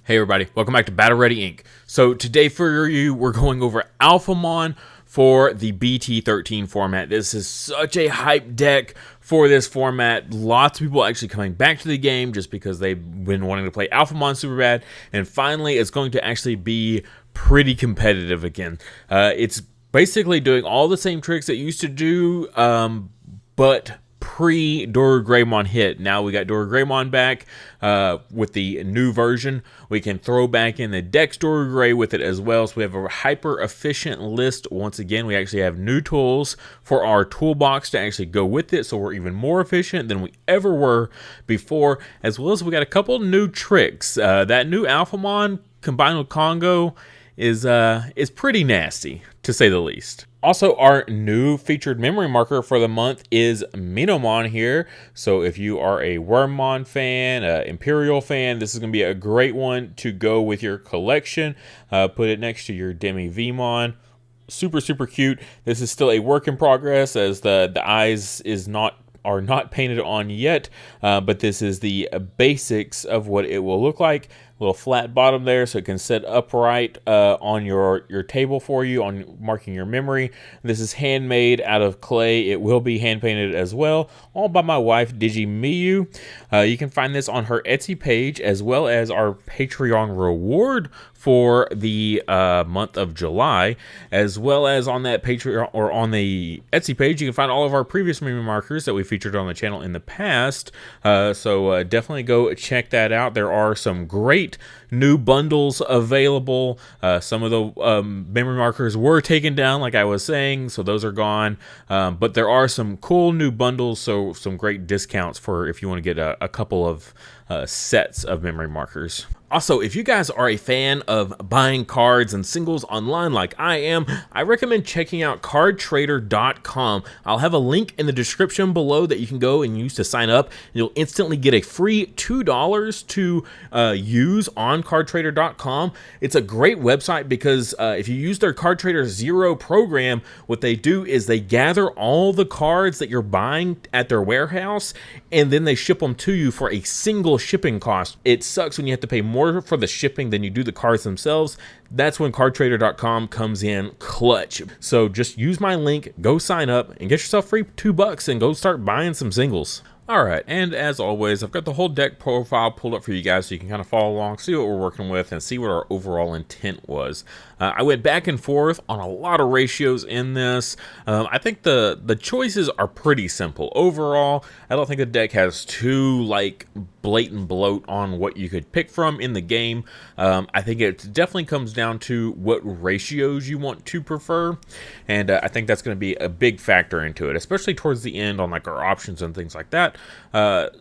Hey everybody, welcome back to Battle Ready Inc. So today for you, we're going over Alphamon for the BT13 format. This is such a hype deck for this format. Lots of people actually coming back to the game just because they've been wanting to play Alphamon super bad. And finally, it's going to actually be pretty competitive again. It's basically doing all the same tricks it used to do, but pre-Dorugreymon hit. Now we got Dorugreymon back with the new version. We can throw back in the Dex Dorugray with it as well. So we have a hyper-efficient list. Once again, we actually have new tools for our toolbox to actually go with it. So we're even more efficient than we ever were before. As well as we got a couple new tricks. That new Alphamon combined with Congo is pretty nasty, to say the least. Also, our new featured memory marker for the month is Minomon here. So if you are a Wormmon fan, Imperial fan, this is going to be a great one to go with your collection. Put it next to your Demi-Vmon. Super, super cute. This is still a work in progress as the eyes are not painted on yet, but this is the basics of what it will look like. Little flat bottom there so it can sit upright on your table for you on marking your memory. This is handmade out of clay. It will be hand painted as well, all by my wife Digimon. You can find this on her Etsy page as well as our Patreon reward for the month of July, as well as on that Patreon or on the Etsy page. You can find all of our previous memory markers that we featured on the channel in the past. So definitely go check that out. There are some great new bundles available. Some of the memory markers were taken down, like I was saying, so those are gone. But there are some cool new bundles, so some great discounts for if you want to get a couple of sets of memory markers. Also, if you guys are a fan of buying cards and singles online like I am, I recommend checking out cardtrader.com. I'll have a link in the description below that you can go and use to sign up. You'll instantly get a free $2 to use on cardtrader.com. It's a great website because if you use their Card Trader Zero program, what they do is they gather all the cards that you're buying at their warehouse and then they ship them to you for a single shipping cost. It sucks when you have to pay more for the shipping than you do the cards themselves. That's when cardtrader.com comes in clutch. So just use my link, go sign up and get yourself free $2 and go start buying some singles. Alright, and as always, I've got the whole deck profile pulled up for you guys so you can kind of follow along, see what we're working with, and see what our overall intent was. I went back and forth on a lot of ratios in this. I think the choices are pretty simple. Overall, I don't think the deck has too, blatant bloat on what you could pick from in the game. I think it definitely comes down to what ratios you want to prefer, and I think that's going to be a big factor into it, especially towards the end on our options and things like that.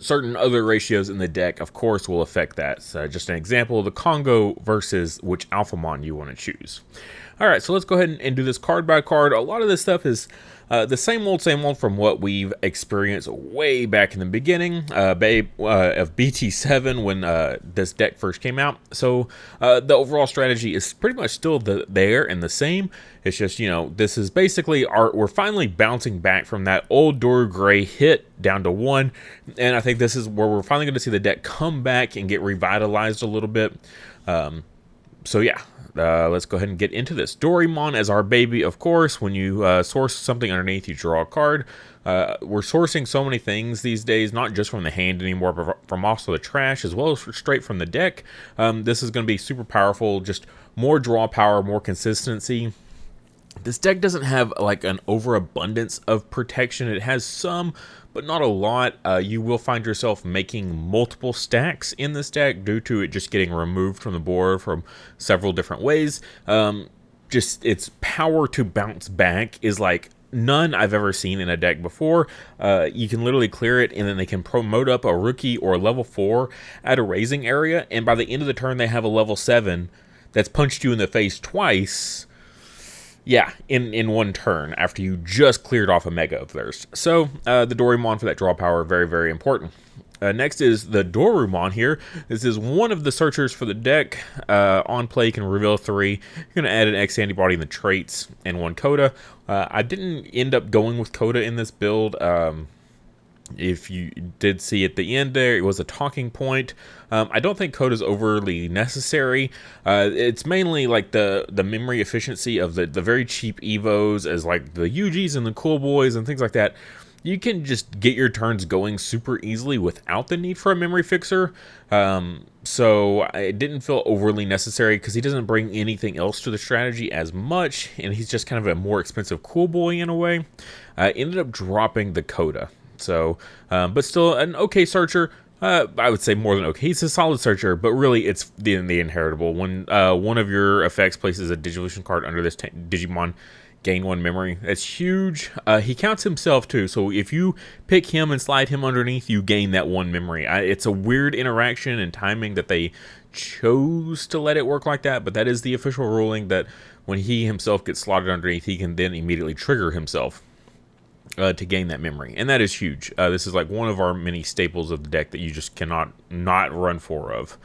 Certain other ratios in the deck, of course, will affect that. So just an example of the Congo versus which Alphamon you want to choose. Alright, so let's go ahead and do this card by card. A lot of this stuff is the same old from what we've experienced way back in the beginning of BT7 when this deck first came out. So the overall strategy is pretty much still there and the same. It's just, this is basically we're finally bouncing back from that old Dorugray hit down to 1. And I think this is where we're finally going to see the deck come back and get revitalized a little bit. So yeah. Let's go ahead and get into this. Dorymon as our baby, of course. When you source something underneath, you draw a card. We're sourcing so many things these days, not just from the hand anymore, but from also the trash, as well as straight from the deck. This is going to be super powerful, just more draw power, more consistency. This deck doesn't have an overabundance of protection. It has some, but not a lot. You will find yourself making multiple stacks in this deck due to it just getting removed from the board from several different ways. Just its power to bounce back is none I've ever seen in a deck before. You can literally clear it and then they can promote up a rookie or level 4 at a raising area, and by the end of the turn they have a level 7 that's punched you in the face twice. Yeah, in one turn after you just cleared off a mega of theirs. So the Dorymon for that draw power, very, very important. Next is the Dorumon here. This is one of the searchers for the deck. On play, you can reveal 3. You're going to add an X antibody in the traits and 1 Coda. I didn't end up going with Coda in this build. If you did see at the end there, it was a talking point. I don't think code is overly necessary. It's mainly like the memory efficiency of the very cheap Evos, as like the UGs and the Cool Boys and things like that. You can just get your turns going super easily without the need for a memory fixer. So it didn't feel overly necessary because he doesn't bring anything else to the strategy as much, and he's just kind of a more expensive Cool Boy in a way. Ended up dropping the Coda. So, but still an okay searcher. I would say more than okay. He's a solid searcher, but really it's the inheritable. When one of your effects places a Digivolution card under this Digimon, gain 1 memory. That's huge. He counts himself too, so if you pick him and slide him underneath, you gain that 1 memory. It's a weird interaction and timing that they chose to let it work like that, but that is the official ruling, that when he himself gets slotted underneath, he can then immediately trigger himself to gain that memory, and that is huge. This is like one of our many staples of the deck that you just cannot not run 4 of.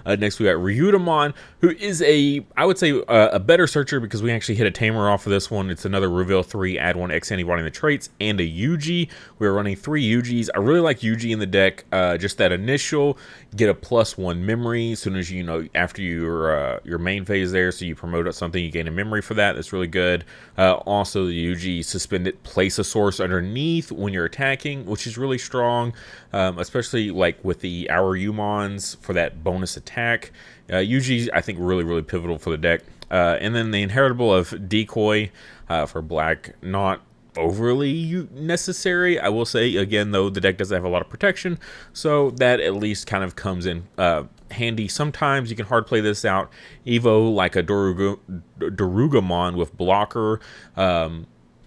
Next we got Ryutamon, who is I would say a better searcher, because we actually hit a tamer off of this one. It's another Reveal 3, add 1 X antibody in the traits, and a UG. We're running 3 UGs. I really like UG in the deck. Just that initial, get a +1 memory as soon as after your main phase there, so you promote up something, you gain a memory for that. That's really good. Also the UG, suspend it, place a source underneath when you're attacking, which is really strong, especially like with the Our Umons for that bonus attack. UG, I think, really pivotal for the deck. And then the inheritable of Decoy for black, not overly necessary. I will say, again, though, the deck doesn't have a lot of protection, so that at least kind of comes in handy. Sometimes you can hard play this out. Evo like a Darugamon with blocker,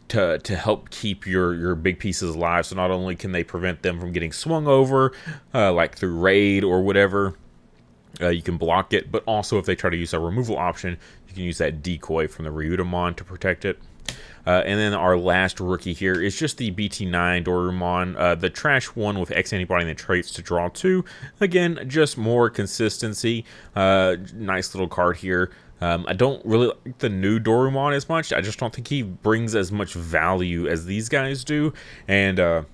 to help keep your big pieces alive. So not only can they prevent them from getting swung over, like through raid or whatever, you can block it, but also if they try to use a removal option, you can use that Decoy from the Ryutamon to protect it. And then our last rookie here is just the BT9 Dorumon, the trash one with X antibody and the traits to draw 2. Again, just more consistency. Nice little card here. I don't really like the new Dorumon as much. I just don't think he brings as much value as these guys do. And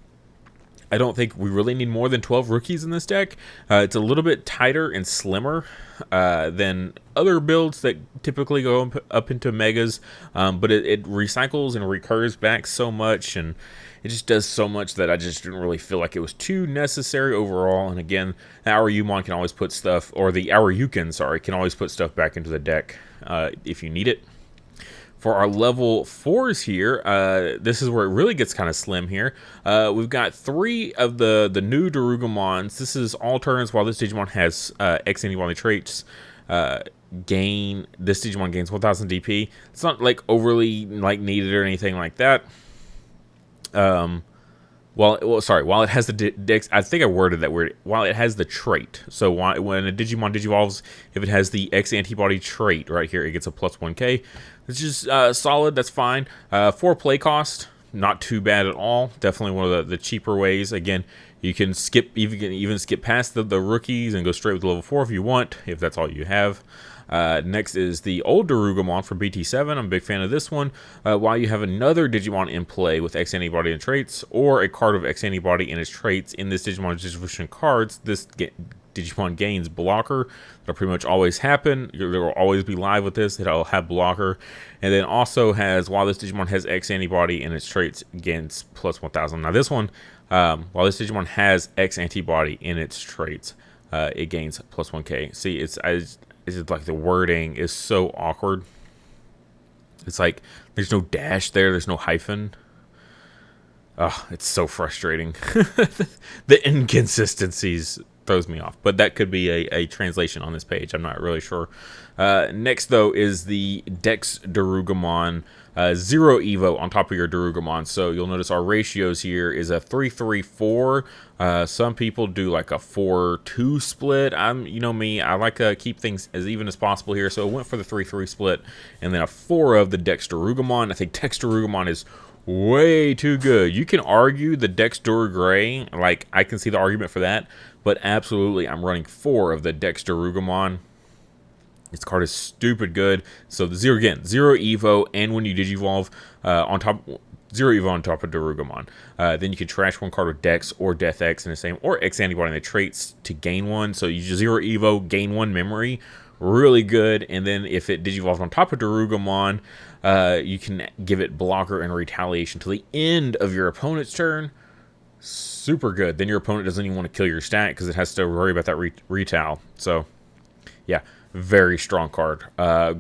I don't think we really need more than 12 rookies in this deck. It's a little bit tighter and slimmer than other builds that typically go up into megas, but it recycles and recurs back so much, and it just does so much that I just didn't really feel like it was too necessary overall. And again, our Umon can always put stuff, or the our Yukin, sorry, can always put stuff back into the deck if you need it. For our level 4s here, this is where it really gets kind of slim here. We've got 3 of the new Darugamons. This is all turns while this Digimon has X antibody traits. This Digimon gains 1000 DP. It's not like overly needed or anything like that. While it has the dex, I think I worded that weird. While it has the trait, so when a Digimon digivolves, if it has the X antibody trait right here, it gets a +1K. It's just solid. That's fine. 4 play cost, not too bad at all. Definitely one of the cheaper ways. Again, you can skip, even skip past the rookies and go straight with level 4 if you want, if that's all you have. Next is the old Darugamon for BT7. I'm a big fan of this one. While you have another Digimon in play with X antibody and traits, or a card of X antibody and its traits in this Digimon's distribution cards, this Digimon gains blocker. That'll pretty much always happen. There will always be live with this. It'll have blocker. And then also has, while this Digimon has X antibody and its traits, gains +1000. Now this one, while this Digimon has X antibody in its traits, it gains +1K. See, it's like the wording is so awkward. It's like there's no dash there, there's no hyphen. Oh, it's so frustrating. The inconsistencies throws me off, but that could be a translation on this page. I'm not really sure. Next, though, is the Dex Darugamon, 0 Evo on top of your Darugamon. So you'll notice our ratios here is a 3-3-4. Some people do like a 4-2 split. You know me, I like to keep things as even as possible here. So I went for the 3-3 split, and then a 4 of the Dex Darugamon. I think Dex Darugamon is way too good. You can argue the Dex Dur Gray, like I can see the argument for that, but absolutely I'm running 4 of the Dex Darugamon. This card is stupid good. So the 0 Evo, and when you Digivolve, on top, 0 Evo on top of Darugumon. Then you can trash one card with Dex or Death X in the same, or X antibody in the traits to gain one. So you just 0 Evo, gain 1 memory. Really good. And then if it Digivolves on top of Darugumon, you can give it blocker and retaliation till the end of your opponent's turn. Super good. Then your opponent doesn't even want to kill your stat because it has to worry about that retal. So, yeah, very strong card.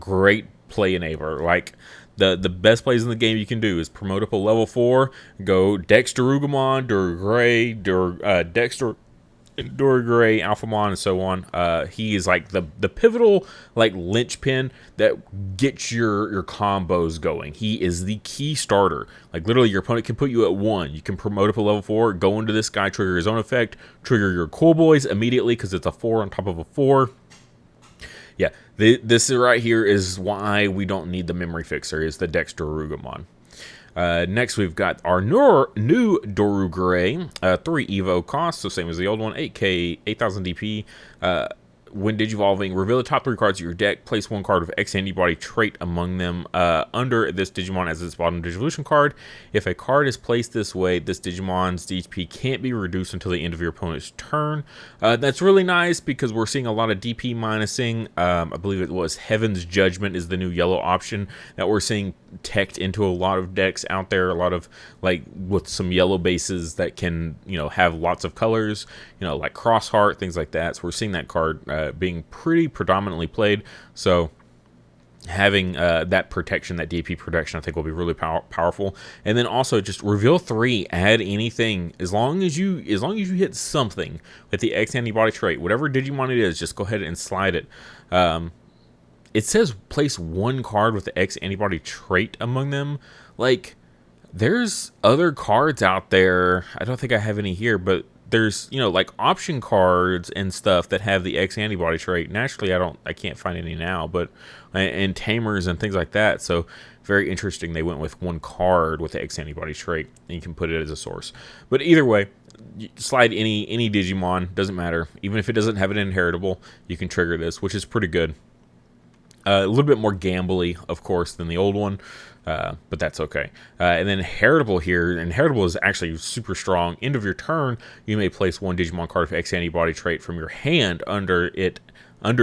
Great play enabler. Like, the best plays in the game you can do is promote up a level 4, go Dex Darugumon, Duragray, Dexter, Duragray, Alphamon, and so on. He is like the pivotal like linchpin that gets your combos going. He is the key starter. Like literally, your opponent can put you at 1. You can promote up a level 4, go into this guy, trigger his own effect, trigger your cool boys immediately because it's a 4 on top of a 4. Yeah, this right here is why we don't need the memory fixer. Is the Dex Darugumon. Next, we've got our new Duragray, 3 Evo cost, so same as the old one, 8k, 8000 DP. When Digivolving, reveal the top 3 cards of your deck, place 1 card of X antibody trait among them under this Digimon as its bottom Digivolution card. If a card is placed this way, this Digimon's DP can't be reduced until the end of your opponent's turn. That's really nice because we're seeing a lot of DP minusing. I believe it was Heaven's Judgment is the new yellow option that we're seeing teched into a lot of decks out there. A lot of like with some yellow bases that can, you know, have lots of colors, you know, like Crossheart, things like that. So we're seeing that card being pretty predominantly played. So having that protection, that DP protection, I think will be really powerful. And then also just reveal 3, add anything as long as you hit something with the X antibody trait, whatever Digimon it is, just go ahead and slide it. It says place 1 card with the X antibody trait among them. Like, there's other cards out there. I don't think I have any here, but there's, you know, like option cards and stuff that have the X antibody trait. Naturally, I can't find any now, but and tamers and things like that. So very interesting. They went with 1 card with the X antibody trait, and you can put it as a source. But either way, you slide any Digimon, doesn't matter. Even if it doesn't have an inheritable, you can trigger this, which is pretty good. A little bit more gambly, of course, than the old one, but that's okay. And then Heritable here, and Heritable is actually super strong. End of your turn, you may place 1 Digimon card of X antibody trait from your hand under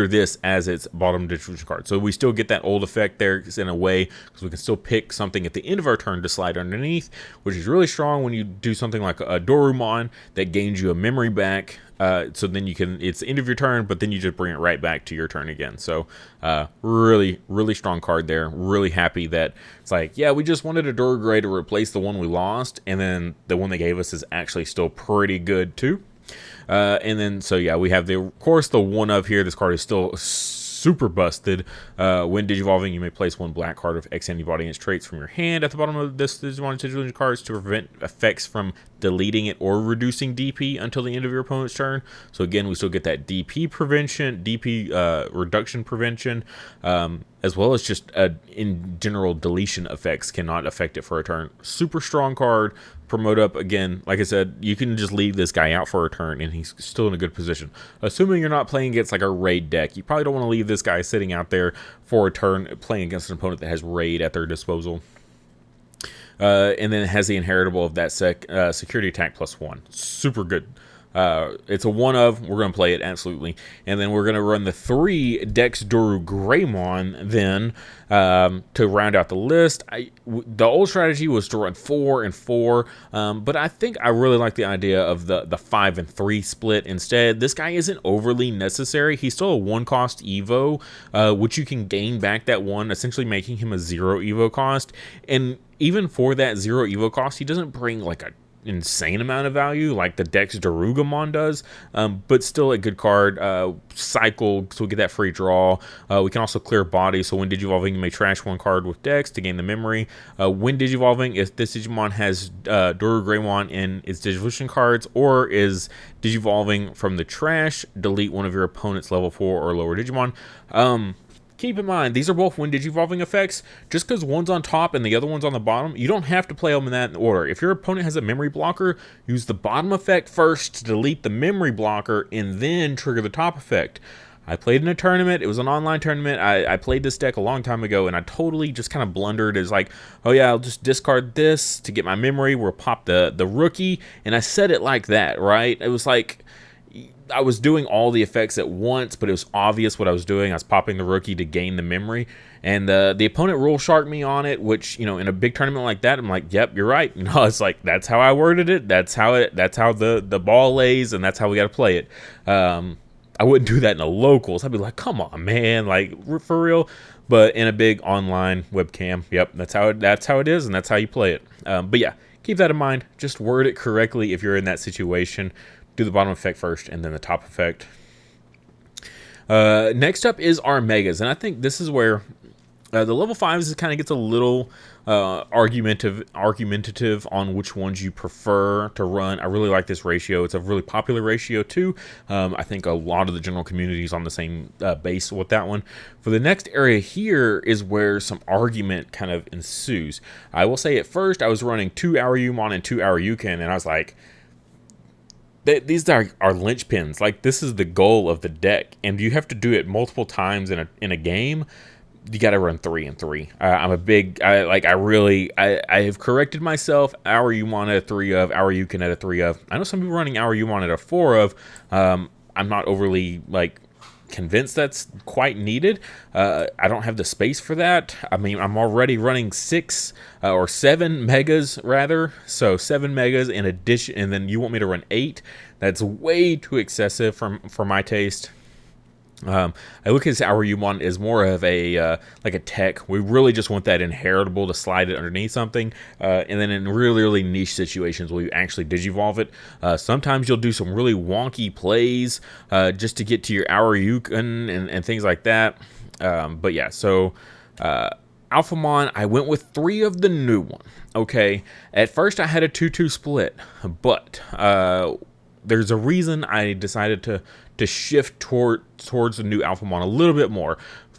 this as its bottom distribution card. So we still get that old effect there in a way, because we can still pick something at the end of our turn to slide underneath, which is really strong when you do something like a Dorumon that gains you a memory back. So then you can, it's the end of your turn, but then you just bring it right back to your turn again. So really, really strong card there. Really happy that it's like, yeah, we just wanted a Duragray to replace the one we lost, and then the one they gave us is actually still pretty good too. And then, so yeah, we have of course, the one of here. This card is still super busted. When Digivolving, you may place 1 black card of X antibody and its traits from your hand at the bottom of this Digimon TCG cards to prevent effects from deleting it or reducing DP until the end of your opponent's turn. So again, we still get that DP prevention, DP reduction prevention, as well as just in general deletion effects cannot affect it for a turn. Super strong card. Promote up again. Like I said, you can just leave this guy out for a turn and he's still in a good position. Assuming you're not playing against like a raid deck, you probably don't want to leave this guy sitting out there for a turn playing against an opponent that has raid at their disposal. And then it has the inheritable of that security attack +1. Super good. It's a one of. We're going to play it, absolutely. And then we're going to run the 3 Dex Durugreymon then to round out the list. The old strategy was to run 4 and 4, but I think I really like the idea of the 5 and 3 split instead. This guy isn't overly necessary. He's still a 1-cost Evo, which you can gain back that 1, essentially making him a 0 Evo cost. And even for that 0 Evo cost, he doesn't bring like a insane amount of value like the Dex Darugumon does, but still a good card. Cycle, so we get that free draw. We can also clear body, so when Digivolving, you may trash 1 card with Dex to gain the memory. When Digivolving, if this Digimon has Durugreymon in its Digivolution cards or is Digivolving from the trash, delete 1 of your opponent's level 4 or lower Digimon. Keep in mind, these are both when Digivolving effects. Just because one's on top and the other one's on the bottom, you don't have to play them in that order. If your opponent has a memory blocker, use the bottom effect first to delete the memory blocker and then trigger the top effect. I played in a tournament. It was an online tournament. I played this deck a long time ago, and I totally just kind of blundered. It's like, oh yeah, I'll just discard this to get my memory. We'll pop the rookie, and I said it like that, right? It was like I was doing all the effects at once, but it was obvious what I was doing. I was popping the rookie to gain the memory, and the opponent rule sharked me on it. Which, you know, in a big tournament like that, I'm like, yep, you're right. You know, it's like that's how I worded it. That's how the ball lays, and that's how we got to play it. I wouldn't do that in the locals. I'd be like, come on, man, like for real. But in a big online webcam, yep, that's how it is, and that's how you play it. But yeah, keep that in mind. Just word it correctly if you're in that situation. Do the bottom effect first, and then the top effect. Next up is our megas, and I think this is where the level 5s kind of gets a little argumentative on which ones you prefer to run. I really like this ratio. It's a really popular ratio too. I think a lot of the general community is on the same base with that one. For the next area here is where some argument kind of ensues. I will say at first I was running 2 Aryumon and 2 Aryuken, and I was like, these are linchpins. Like, this is the goal of the deck, and you have to do it multiple times in a game. You got to run 3 and 3. I'm a big, I have corrected myself. Aryumon at a 3 of, Aryuken at a 3 of. I know some people running Aryumon at a 4 of. I'm not overly convinced that's quite needed. I don't have the space for that. I mean, I'm already running 6 or 7 megas rather. So 7 megas in addition, and then you want me to run 8? That's way too excessive for my taste. I look at this Aryumon as more of a like a tech. We really just want that inheritable to slide it underneath something, and then in really, really niche situations will you actually digivolve it. Sometimes you'll do some really wonky plays just to get to your Aryuken and things like that. But yeah, so Alphamon, I went with 3 of the new one. Okay, at first I had a 2-2 split, but there's a reason I decided to shift towards the new Alphamon a little bit more.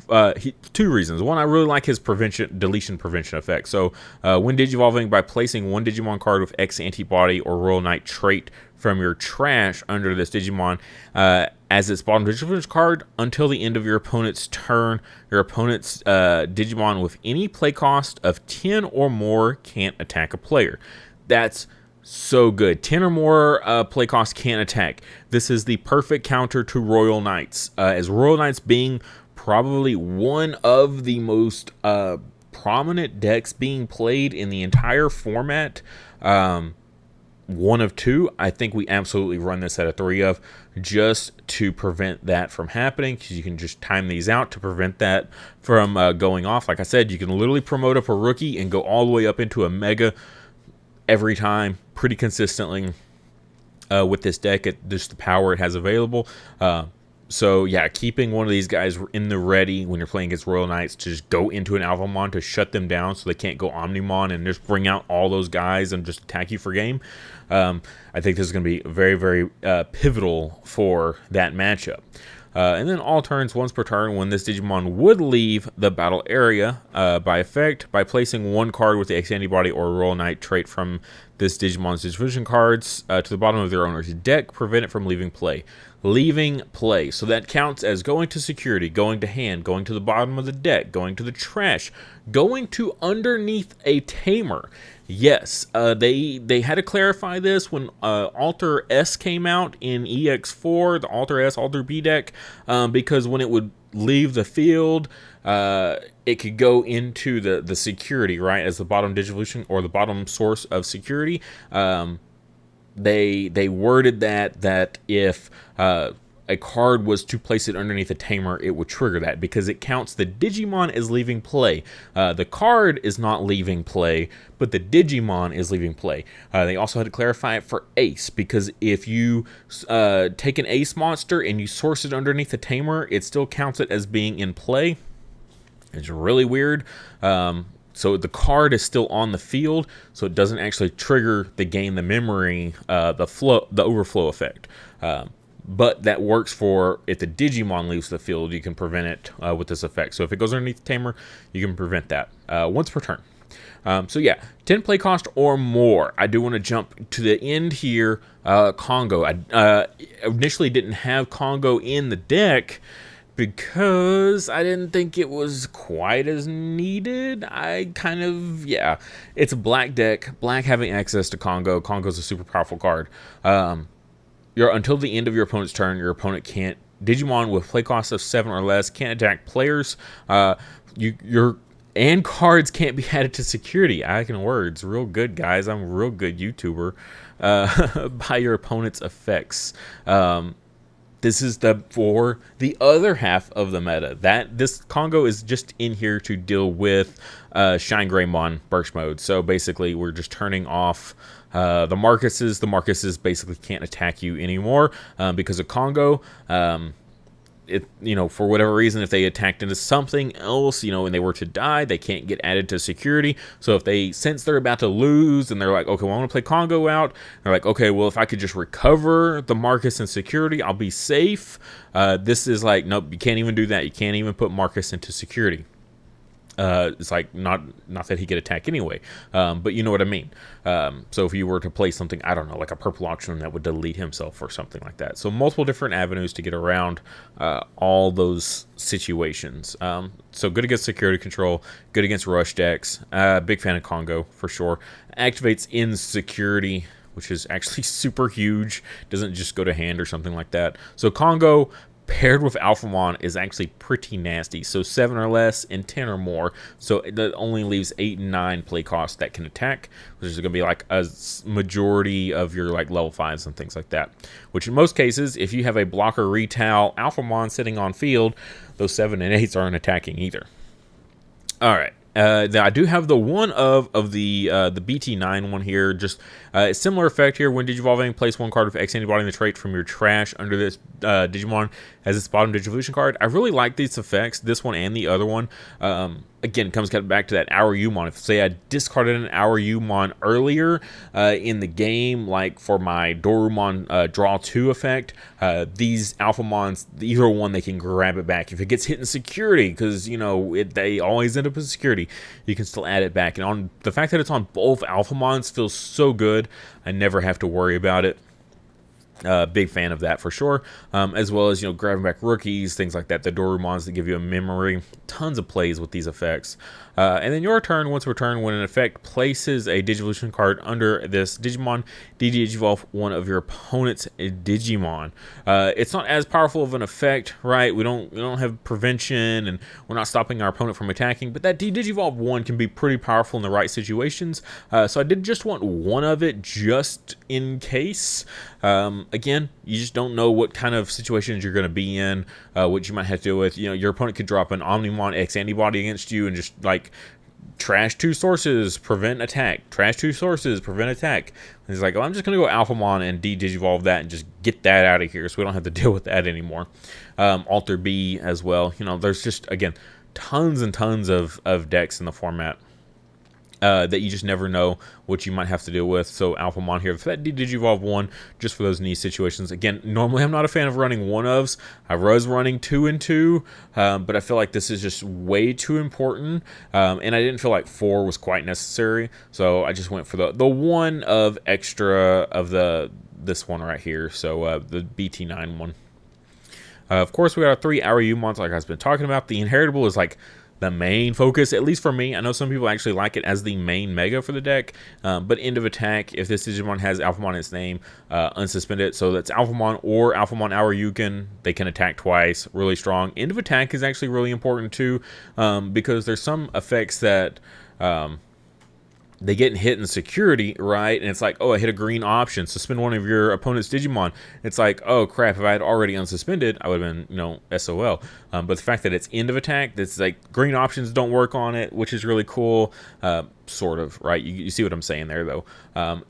2 reasons. One, I really like his deletion prevention effect. So when digivolving, by placing 1 Digimon card with X antibody or Royal Knight trait from your trash under this Digimon as its bottom Digimon card until the end of your opponent's turn, your opponent's Digimon with any play cost of 10 or more can't attack a player. That's so good. 10 or more play cost can't attack. This is the perfect counter to Royal Knights, as Royal Knights being probably one of the most prominent decks being played in the entire format. 1 of 2, I think we absolutely run this at a 3 of, just to prevent that from happening, because you can just time these out to prevent that from going off. Like I said, you can literally promote up a rookie and go all the way up into a mega every time, pretty consistently with this deck, just the power it has available. So yeah, keeping one of these guys in the ready when you're playing against Royal Knights to just go into an Alphamon to shut them down so they can't go Omnimon and just bring out all those guys and just attack you for game. I think this is going to be very, very pivotal for that matchup. And then all turns, once per turn, when this Digimon would leave the battle area by effect, by placing 1 card with the X antibody or Royal Knight trait from this Digimon's distribution cards to the bottom of their owner's deck, prevent it from leaving play. Leaving play. So that counts as going to security, going to hand, going to the bottom of the deck, going to the trash, going to underneath a tamer. Yes, they had to clarify this when Alter S came out in EX4, the Alter S, Alter B deck, because when it would leave the field, it could go into the security, right, as the bottom digivolution or the bottom source of security. They worded that if a card was to place it underneath a tamer, it would trigger that because it counts the Digimon as leaving play. The card is not leaving play, but the Digimon is leaving play. They also had to clarify it for Ace, because if you take an Ace monster and you source it underneath the tamer, it still counts it as being in play. It's really weird. So the card is still on the field, so it doesn't actually trigger the gain the memory, the overflow effect. But that works for if the Digimon leaves the field, you can prevent it with this effect. So if it goes underneath the tamer, you can prevent that once per turn. So yeah, 10 play cost or more. I do want to jump to the end here. Congo. I initially didn't have Congo in the deck because I didn't think it was quite as needed. Yeah, it's a black deck. Black having access to Congo. Congo's a super powerful card. Until the end of your opponent's turn, your opponent can't. Digimon with play cost of 7 or less can't attack players. And cards can't be added to security. I can words. Real good, guys. I'm a real good YouTuber. By your opponent's effects. This is for the other half of the meta. This Congo is just in here to deal with Shine Greymon burst mode. So basically, we're just turning off the Marcuses. The Marcuses basically can't attack you anymore because of Congo. For whatever reason, if they attacked into something else, and they were to die, they can't get added to security. So if they sense they're about to lose and they're like, okay, well, I want to play Congo out, they're like, okay, well, if I could just recover the Marcus in security, I'll be safe. This is like, nope, you can't even do that. You can't even put Marcus into security. It's like not that he could attack anyway, but you know what I mean. So if you were to play something, I don't know, like a purple auction that would delete himself or something like that. So multiple different avenues to get around all those situations. So good against security control, good against rush decks. Big fan of Congo for sure. Activates in security, which is actually super huge. Doesn't just go to hand or something like that. So Congo paired with Alphamon is actually pretty nasty. So 7 or less and 10 or more. So that only leaves 8 and 9 play costs that can attack, which is going to be like a majority of your like level 5s and things like that. Which in most cases, if you have a blocker retail Alphamon sitting on field, those 7 and 8s aren't attacking either. All right. I do have the one of the BT9 one here. Just a similar effect here. When Digivolving, place one card with X antibody in the trait from your trash under this Digimon as its bottom Digivolution card. I really like these effects, this one and the other one. Again, comes back to that Our Umon. If, say, I discarded an Our Umon earlier in the game, like for my Dorumon Draw 2 effect, these Alphamons, either one, they can grab it back. If it gets hit in security, because, they always end up in security, you can still add it back. And on the fact that it's on both Alphamons feels so good. I never have to worry about it. Big fan of that for sure, as well as grabbing back rookies, things like that, the Dorumons that give you a memory. Tons of plays with these effects. And then your turn, once per turn, when an effect places a Digivolution card under this Digimon, Digivolve one of your opponent's Digimon. It's not as powerful of an effect, right? We don't have prevention, and we're not stopping our opponent from attacking, but that Digivolve one can be pretty powerful in the right situations. So I did just want one of it just in case. Again, you just don't know what kind of situations you're going to be in, what you might have to deal with. Your opponent could drop an Omnimon X antibody against you and just like trash 2 sources, prevent attack. Trash 2 sources, prevent attack. And he's like, well, I'm just going to go Alphamon and Digivolve that and just get that out of here so we don't have to deal with that anymore. Alter B as well. There's just, again, tons and tons of decks in the format. That you just never know what you might have to deal with. So Alphamon here for that Digivolve 1, just for those niche situations. Again, normally I'm not a fan of running 1-ofs. I was running 2 and 2, but I feel like this is just way too important. And I didn't feel like 4 was quite necessary, so I just went for the one of extra of this one right here. So the BT9 one. Of course, we got our 3 Our Umons, like I've been talking about. The Inheritable is like the main focus, at least for me. I know some people actually like it as the main mega for the deck, but end of attack, if this Digimon has Alphamon in its name, unsuspend it. So that's Alphamon or Alphamon Our Yukin. They can attack twice, really strong. End of attack is actually really important too, because there's some effects that they get hit in security, right? And it's like, oh, I hit a green option. Suspend one of your opponent's Digimon. It's like, oh, crap. If I had already unsuspended, I would have been, SOL. But the fact that it's end of attack, that's like green options don't work on it, which is really cool. Sort of, right? You see what I'm saying there, though.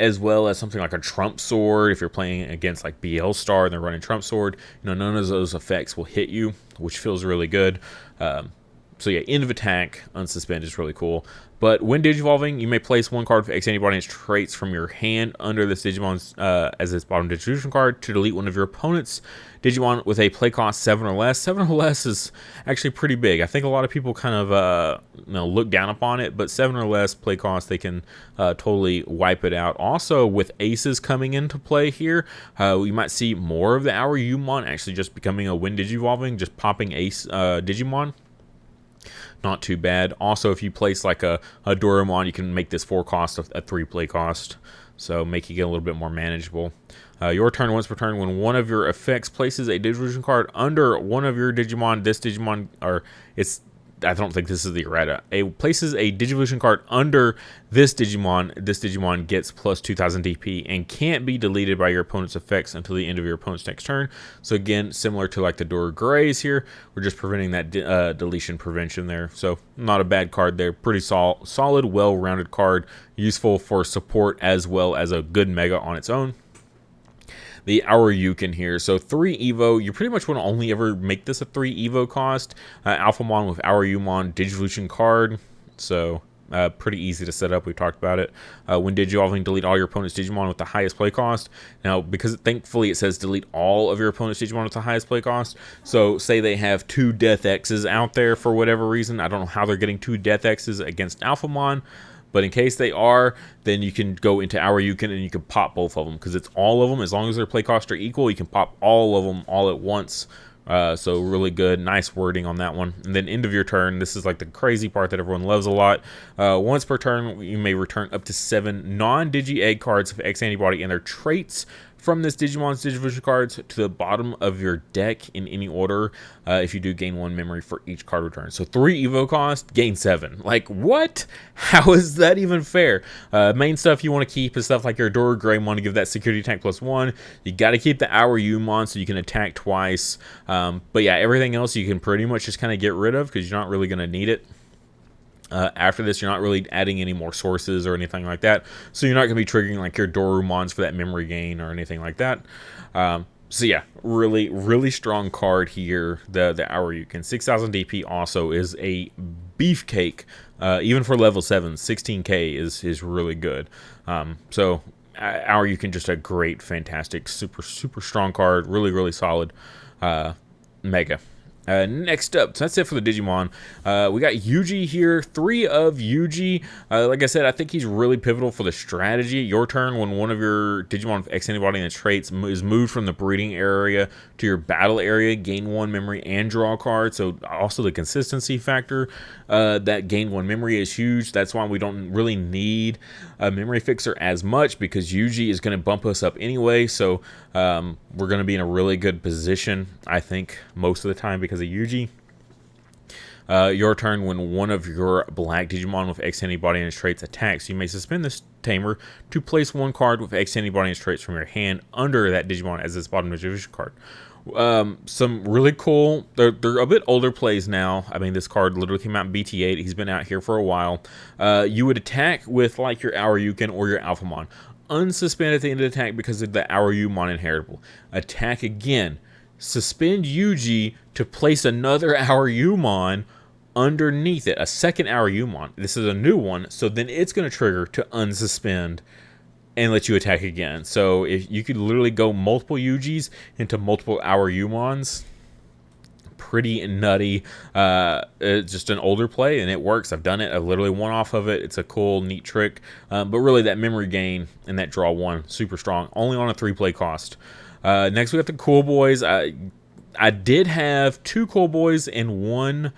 As well as something like a Trump Sword. If you're playing against like BL Star and they're running Trump Sword, none of those effects will hit you, which feels really good. So yeah, end of attack, unsuspend is really cool. But when Digivolving, you may place one card of X antibody and its traits from your hand under this Digimon's as its bottom distribution card to delete one of your opponent's Digimon with a play cost 7 or less. 7 or less is actually pretty big. I think a lot of people kind of look down upon it, but 7 or less play cost, they can totally wipe it out. Also, with aces coming into play here, we might see more of the Our Umon actually just becoming a when Digivolving, just popping ace Digimon. Not too bad. Also, if you place like a Doraemon, you can make this 4 cost a 3 play cost, so making it a little bit more manageable. Your turn, once per turn, when one of your effects places a Digivolution card under one of your Digimon, this Digimon, or it's, I don't think this is the errata. It places a Digivolution card under this Digimon. This Digimon gets plus 2000 DP and can't be deleted by your opponent's effects until the end of your opponent's next turn. So again, similar to like the Dora Greys here, we're just preventing that deletion prevention there. So not a bad card there. Pretty solid, well-rounded card. Useful for support as well as a good mega on its own. The Our Yukin here. So 3 Evo, you pretty much want to only ever make this a 3 Evo cost. Alphamon with Our Umon Digivolution card. So pretty easy to set up. We've talked about it. When Digivolving, delete all your opponent's Digimon with the highest play cost. Now, because thankfully it says delete all of your opponent's Digimon with the highest play cost. So say they have 2 Death X's out there for whatever reason. I don't know how they're getting 2 Death X's against Alphamon. But in case they are, then you can go into Our Yukin and you can pop both of them, because it's all of them. As long as their play costs are equal, you can pop all of them all at once. So really good, nice wording on that one. And then end of your turn, this is like the crazy part that everyone loves a lot. Once per turn, you may return up to 7 non-Digi Egg cards of X antibody and their traits from this Digimon's Digivolution cards to the bottom of your deck in any order. If you do, gain 1 memory for each card return. So 3 Evo cost, gain 7. Like, what? How is that even fair? Main stuff you want to keep is stuff like your Dora Greymon to give that security attack +1. You got to keep the Our Umon so you can attack twice. But yeah, everything else you can pretty much just kind of get rid of because you're not really going to need it. After this, you're not really adding any more sources or anything like that, so you're not going to be triggering like your Dorumons for that memory gain or anything like that. So yeah, really strong card here. The Our Yukin 6000 DP also is a beefcake, even for level 7. 16k is really good. So Our Yukin, just a great, fantastic, super strong card. Really solid mega. Next up, so that's it for the Digimon. We got Yuji here, 3 of Yuji. Like I said, I think he's really pivotal for the strategy. Your turn, when one of your Digimon with X antibody and its traits is moved from the breeding area to your battle area, gain 1 memory and draw a card. So also the consistency factor, that gain 1 memory is huge. That's why we don't really need a memory fixer as much, because Yuji is going to bump us up anyway. So we're going to be in a really good position, I think, most of the time because of Yuji. Your turn, when one of your black Digimon with X antibody and its traits attacks, you may suspend this tamer to place 1 card with X antibody and its traits from your hand under that Digimon as its bottom distribution card. Some really cool, they're a bit older plays now. I mean, this card literally came out in BT8. He's been out here for a while. You would attack with like your Our Yukin or your Alphamon. Unsuspend at the end of the attack because of the Our Umon inheritable. Attack again. Suspend Yuji to place another Our Umon underneath it. A second Our Umon. This is a new one, so then it's going to trigger to unsuspend and let you attack again. So if you could literally go multiple Yujis into multiple Our Umons. Pretty nutty. It's just an older play and it works. I've done it. I've literally won off of it. It's a cool, neat trick. But really that memory gain and that draw 1, super strong. Only on a 3 play cost. Next we got the Cool Boys. I did have 2 Cool Boys and 1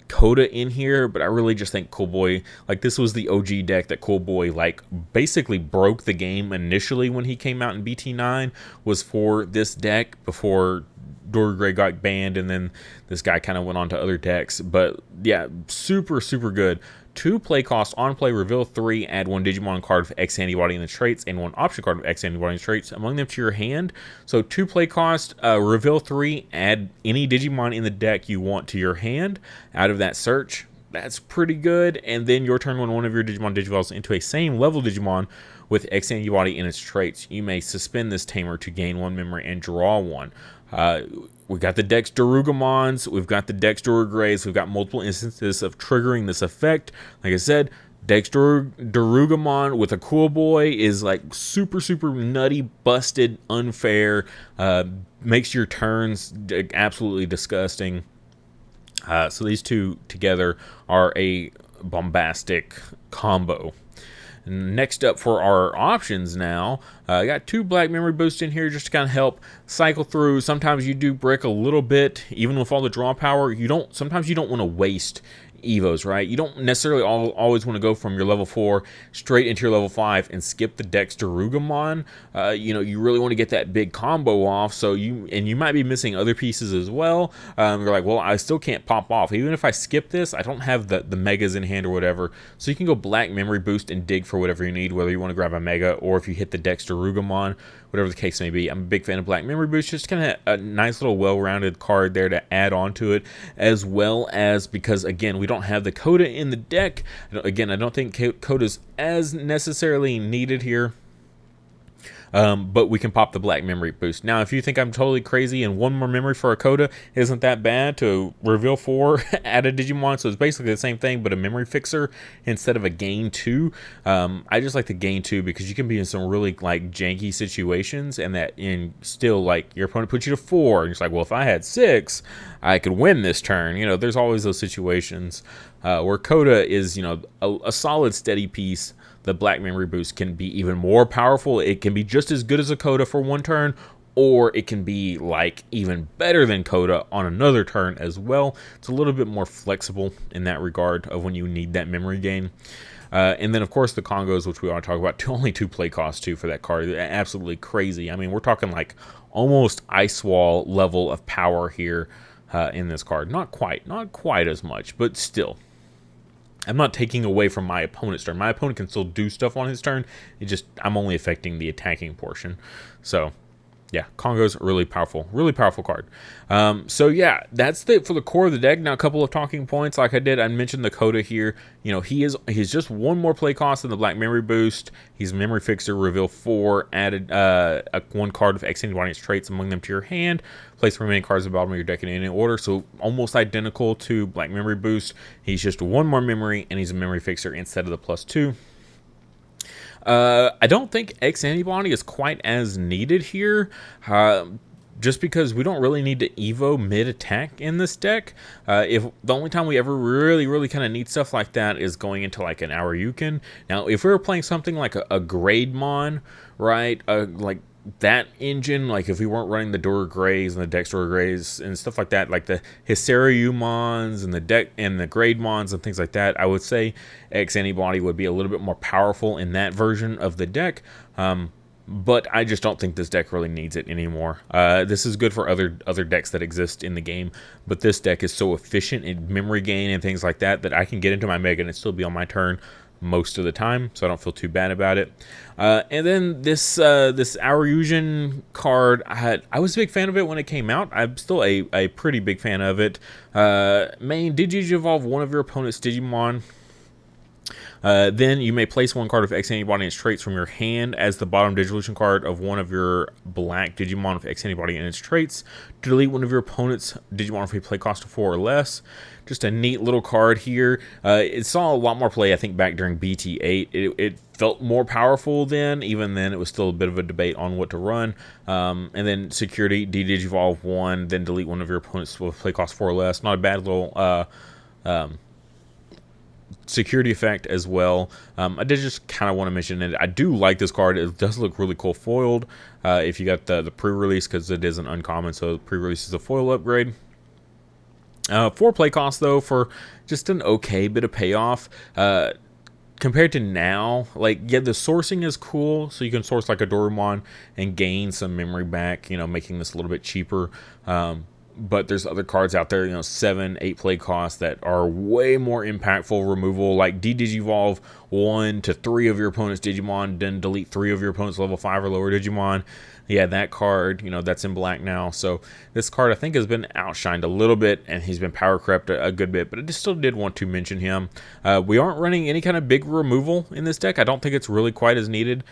Coda in here, but I really just think Cool Boy, like, this was the OG deck that Cool Boy like basically broke the game initially when he came out in BT9, was for this deck before Dora Grey got banned, and then this guy kind of went on to other decks. But yeah, super good. 2 play costs on play, reveal 3, add 1 Digimon card of X antibody and the traits, and 1 option card of X antibody and traits among them to your hand. So 2 play cost, reveal 3, add any Digimon in the deck you want to your hand out of that search. That's pretty good. And then your turn, when one of your Digimon digivolves into a same level Digimon with X antibody and its traits, you may suspend this tamer to gain 1 memory and draw 1. we've got the Dex Darugamons, we've got the Dex Durugrays, we've got multiple instances of triggering this effect. Like I said, Dex Darugamon with a Cool Boy is like super, super nutty, busted, unfair, makes your turns absolutely disgusting. So these two together are a bombastic combo. Next up for our options now, I got 2 Black Memory Boosts in here just to kind of help cycle through. Sometimes you do brick a little bit, even with all the draw power. Sometimes you don't want to waste Evos, right? You don't necessarily always want to go from your level 4 straight into your level 5 and skip the Dex Darugamon. You really want to get that big combo off, so you might be missing other pieces as well. You're like, well, I still can't pop off. Even if I skip this, I don't have the megas in hand or whatever. So you can go Black Memory Boost and dig for whatever you need, whether you want to grab a mega or if you hit the Dex Darugamon, whatever the case may be. I'm a big fan of Black Memory Boost, just kind of a nice little well-rounded card there to add on to it, as well as because, again, we don't have the Coda in the deck. Again, I don't think Coda's as necessarily needed here. But we can pop the Black Memory Boost. Now, if you think I'm totally crazy and one more memory for a Coda isn't that bad to reveal 4, add a Digimon, so it's basically the same thing, but a memory fixer instead of a gain 2. I just like the gain 2 because you can be in some really like janky situations, and still like your opponent puts you to 4, and you're like, well, if I had 6, I could win this turn. There's always those situations where Coda is, a solid, steady piece. The Black Memory Boost can be even more powerful. It can be just as good as a Coda for one turn, or it can be like even better than Coda on another turn as well. It's a little bit more flexible in that regard of when you need that memory gain. And then, of course, the Congos, which we want to talk about, only 2 play costs too for that card. Absolutely crazy. I mean, we're talking like almost Ice Wall level of power here in this card. Not quite as much, but still. I'm not taking away from my opponent's turn. My opponent can still do stuff on his turn. I'm only affecting the attacking portion. So, yeah, Congo's a really powerful card. So yeah, that's it for the core of the deck. Now, a couple of talking points, like I mentioned the Coda here. He's just 1 more play cost than the Black Memory Boost. He's Memory Fixer, reveal 4, added 1 card of X antibodies traits among them to your hand. Place the remaining cards at the bottom of your deck in any order. So almost identical to Black Memory Boost. He's just 1 more memory, and he's a Memory Fixer instead of the +2. I don't think X Antibody is quite as needed here, just because we don't really need to Evo mid-attack in this deck. If the only time we ever really kind of need stuff like that is going into like an Aryuken. Now, if we were playing something like a Grademon, right, like that engine, like if we weren't running the Durugrays and the Dex Durugrays and stuff like that, like the Hisaryumons and the Grademons and things like that, I would say X Antibody would be a little bit more powerful in that version of the deck. But I just don't think this deck really needs it anymore. This is good for other decks that exist in the game, but this deck is so efficient in memory gain and things like that I can get into my Mega and it still be on my turn most of the time, so I don't feel too bad about it. And then this Aryuken card, I was a big fan of it when it came out. I'm still a pretty big fan of it. Main, Digivolve one of your opponent's Digimon. Then you may place 1 card of X Antibody and its traits from your hand as the bottom Digivolution card of one of your black Digimon of X Antibody and its traits. To delete one of your opponent's Digimon if you play cost of 4 or less. Just a neat little card here. It saw a lot more play, I think, back during BT8. It felt more powerful then. Even then, it was still a bit of a debate on what to run. And then Security, Digivolve 1, then delete one of your opponent's with play cost 4 or less. Not a bad little security effect as well. I did just kind of want to mention it. I do like this card. It does look really cool foiled. If you got the pre-release, because it is an uncommon, so pre-release is a foil upgrade. 4 play costs though for just an okay bit of payoff. Compared to now, like, yeah, the sourcing is cool, so you can source like a Dorumon and gain some memory back, making this a little bit cheaper. But there's other cards out there, 7, 8 play costs that are way more impactful removal, like Digivolve 1 to 3 of your opponent's Digimon, then delete 3 of your opponent's level 5 or lower Digimon. Yeah, that card, you know, that's in black now. So this card, I think, has been outshined a little bit, and he's been power crept a good bit, but I just still did want to mention him. We aren't running any kind of big removal in this deck. I don't think it's really quite as needed,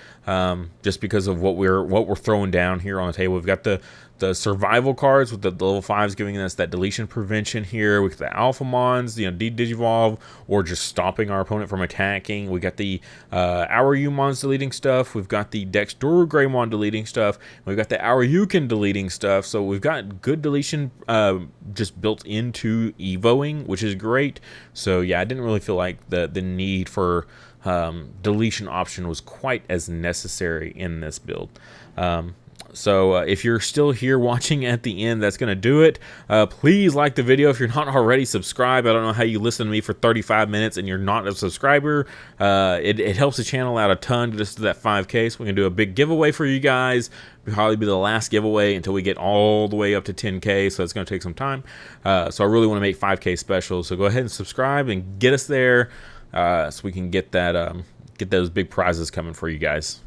just because of what we're throwing down here on the table. We've got the survival cards with the level 5s giving us that deletion prevention here. We got the Alphamons, you know, Digivolve, or just stopping our opponent from attacking. We got the Our Umons deleting stuff. We've got the Dexdoor Greymon deleting stuff. We've got the Our Yukin deleting stuff. So we've got good deletion just built into Evoing, which is great. So yeah, I didn't really feel like the need for deletion option was quite as necessary in this build. So if you're still here watching at the end, that's going to do it. Please like the video. If you're not already, subscribe. I don't know how you listen to me for 35 minutes and you're not a subscriber. It helps the channel out a ton just to that 5K. So we're going to do a big giveaway for you guys. It'll probably be the last giveaway until we get all the way up to 10K. So it's going to take some time. So I really want to make 5K special. So go ahead and subscribe and get us there so we can get that get those big prizes coming for you guys.